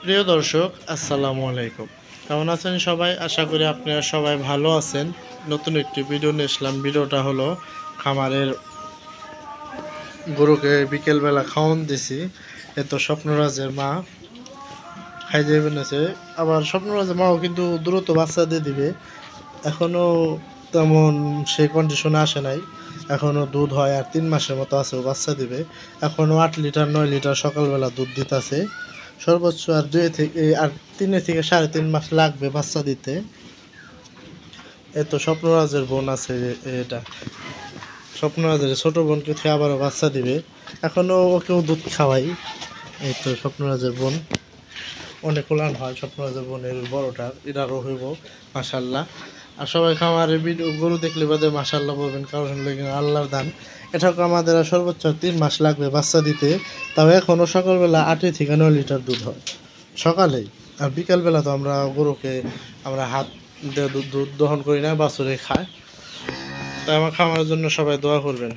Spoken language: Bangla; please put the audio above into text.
প্রিয় দর্শক, আসসালামু আলাইকুম। কেমন আছেন সবাই? আশা করি আপনারা সবাই ভালো আছেন। নতুন একটি ভিডিও নিয়ে আসলাম। ভিডিওটা হলো খামারের গরুকে বিকেলবেলা খাওয়ান দিছি। তো স্বপ্নরাজের মা খাইয়ে বেনেছে। আবার স্বপ্নরাজের মাও কিন্তু দ্রুত বাচ্চা দিয়ে দিবে। এখনও তেমন সেই কন্ডিশনে আসে নাই। এখনও দুধ হয় আর 3 মাসের মতো আছে, ও বাচ্চা দিবে। এখনও 8 লিটার 9 লিটার সকালবেলা দুধ দিতেছে। সর্বোচ্চ আর 3 থেকে 3.5 মাস লাগবে বাচ্চা দিতে। তো স্বপ্নরাজের বোন আছে, এটা স্বপ্নরাজের ছোট বোনকে থেকে আবারও বাচ্চা দিবে। এখনও ওকেও দুধ খাওয়াই। এই তো স্বপ্নরাজের বোন অনেক উলান হয়। স্বপ্নরাজের বোনের বড়টার এটারও হইব মাশাল্লাহ। আর সবাই খামারের ভিডিও গরু দেখলে বাদে মাশাল্লাহ বলবেন, কারণ আল্লাহর দান। এটাকে আমাদের আর সর্বোচ্চ 3 মাস লাগবে বাচ্চা দিতে। তাও এখনও সকালবেলা 8 থেকে 9 লিটার দুধ হয় সকালেই। আর বিকালবেলা তো গরুকে আমরা হাত দিয়ে দুধ দহন করি না, বাছুরে খায়। তাই আমার খামারের জন্য সবাই দোয়া করবেন।